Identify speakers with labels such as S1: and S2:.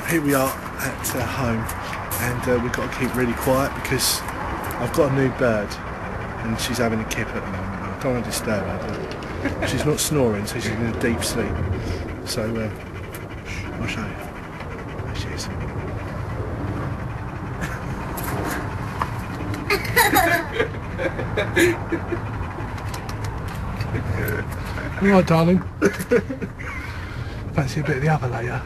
S1: Here we are at home, and we've got to keep really quiet because I've got a new bird and she's having a kip at the moment. I don't want to disturb her, but she's not snoring, so she's in a deep sleep. So I'll show you. There she is. All right, darling. Fancy a bit of the other later.